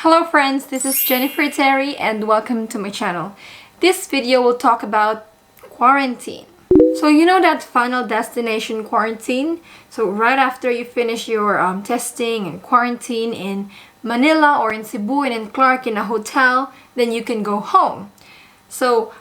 Hello friends, this is Jennifer Terri and welcome to my channel. This video will talk about quarantine. So you know that final destination quarantine? So right after you finish your testing and quarantine in Manila or in Cebu and in Clark in a hotel, then you can go home. So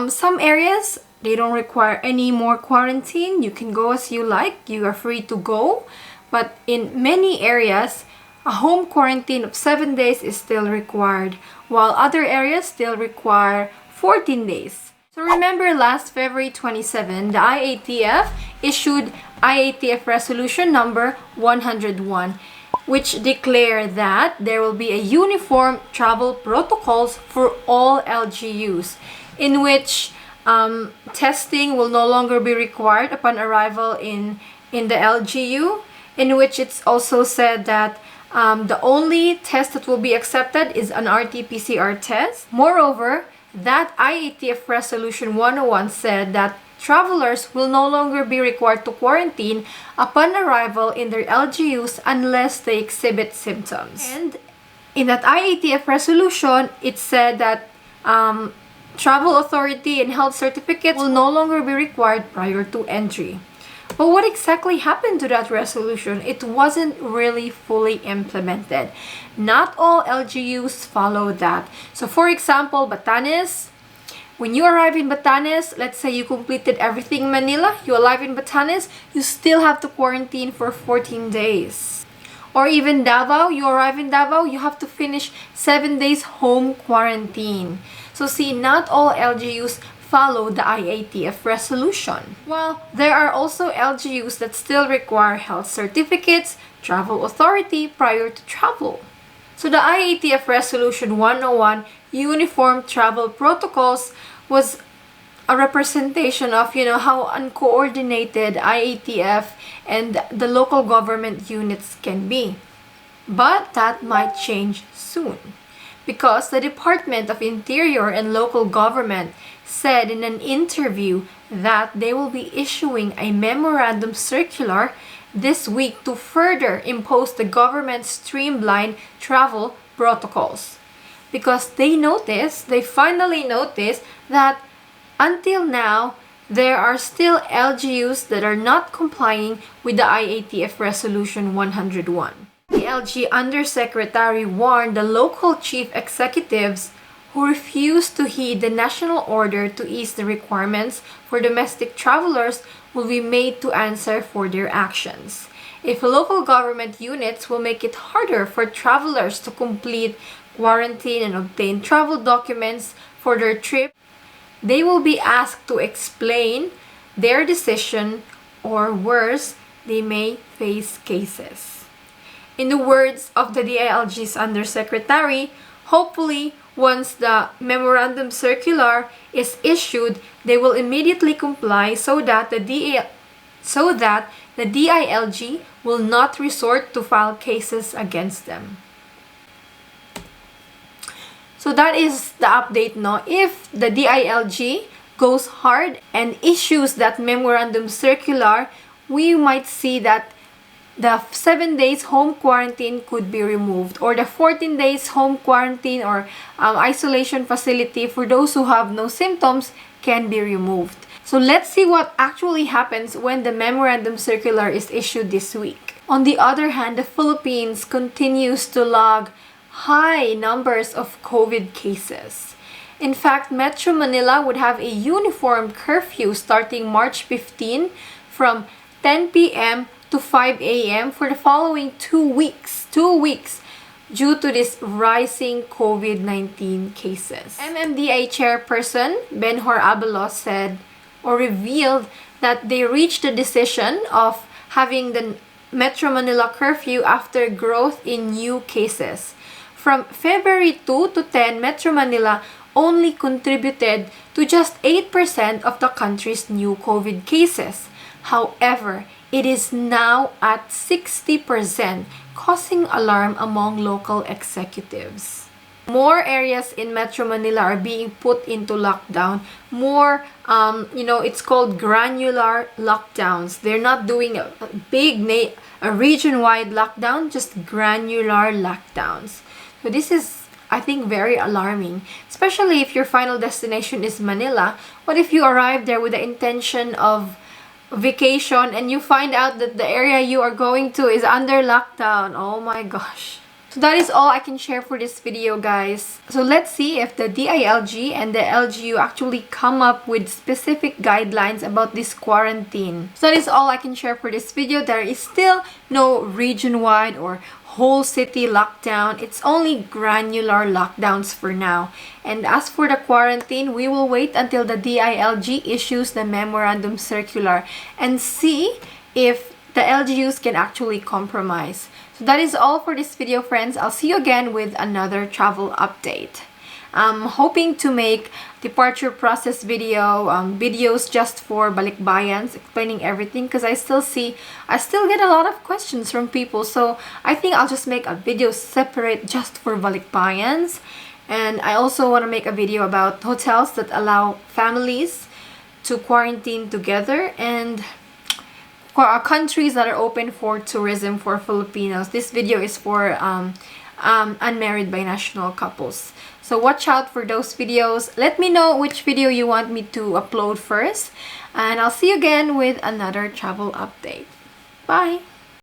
some areas, they don't require any more quarantine. You can go as you like. You are free to go. But in many areas, a home quarantine of 7 days is still required, while other areas still require 14 days. So remember last February 27, the IATF issued IATF Resolution number 101, which declared that there will be a uniform travel protocols for all LGUs, in which testing will no longer be required upon arrival in the LGU, in which it's also said that the only test that will be accepted is an RT-PCR test. Moreover, that IATF Resolution 101 said that travelers will no longer be required to quarantine upon arrival in their LGUs unless they exhibit symptoms. And in that IATF resolution, it said that travel authority and health certificates will no longer be required prior to entry. But what exactly happened to that resolution? It wasn't really fully implemented. Not all LGUs follow that. So for example, Batanes, when you arrive in Batanes, let's say you completed everything in Manila, you arrive in Batanes, you still have to quarantine for 14 days. Or even Davao, you arrive in Davao, you have to finish 7 days home quarantine. So see, not all LGUs follow the IATF resolution. While there are also LGUs that still require health certificates, travel authority prior to travel. So the IATF Resolution 101 Uniform Travel Protocols was a representation of, how uncoordinated IATF and the local government units can be. But that might change soon, because the Department of Interior and Local Government said in an interview that they will be issuing a Memorandum Circular this week to further impose the government's streamlined travel protocols. Because they finally noticed that until now, there are still LGUs that are not complying with the IATF Resolution 101. The DILG Undersecretary warned the local chief executives who refused to heed the national order to ease the requirements for domestic travelers will be made to answer for their actions. If local government units will make it harder for travelers to complete quarantine and obtain travel documents for their trip, they will be asked to explain their decision, or worse, they may face cases. In the words of the DILG's Undersecretary, hopefully, once the Memorandum Circular is issued, they will immediately comply so that the DILG will not resort to file cases against them. So that is the update now. If the DILG goes hard and issues that Memorandum Circular, we might see that the 7 days home quarantine could be removed, or the 14 days home quarantine or isolation facility for those who have no symptoms can be removed. So let's see what actually happens when the Memorandum Circular is issued this week. On the other hand, the Philippines continues to log high numbers of COVID cases. In fact, Metro Manila would have a uniform curfew starting March 15 from 10 p.m. to 5 a.m. for the following 2 weeks due to this rising COVID-19 cases. MMDA chairperson Benhor Abalos said or revealed that they reached the decision of having the Metro Manila curfew after growth in new cases. From February 2 to 10, Metro Manila only contributed to just 8% of the country's new COVID cases. However, it is now at 60%, causing alarm among local executives. More areas in Metro Manila are being put into lockdown. More, it's called granular lockdowns. They're not doing a big, a region-wide lockdown, just granular lockdowns. So this is, I think, very alarming, especially if your final destination is Manila. What if you arrive there with the intention of vacation and you find out that the area you are going to is under lockdown? Oh my gosh. So that is all I can share for this video, guys. So let's see if the DILG and the LGU actually come up with specific guidelines about this quarantine. So that is all I can share for this video. There is still no region-wide or whole city lockdown. It's only granular lockdowns for now. And as for the quarantine, we will wait until the DILG issues the Memorandum Circular and see if the LGUs can actually compromise. So that is all for this video, friends. I'll see you again with another travel update. I'm hoping to make departure process videos just for balikbayans, explaining everything, because I still get a lot of questions from people. So I think I'll just make a video separate just for balikbayans. And I also want to make a video about hotels that allow families to quarantine together, and countries that are open for tourism for Filipinos. This video is for unmarried binational couples. So watch out for those videos. Let me know which video you want me to upload first. And I'll see you again with another travel update. Bye!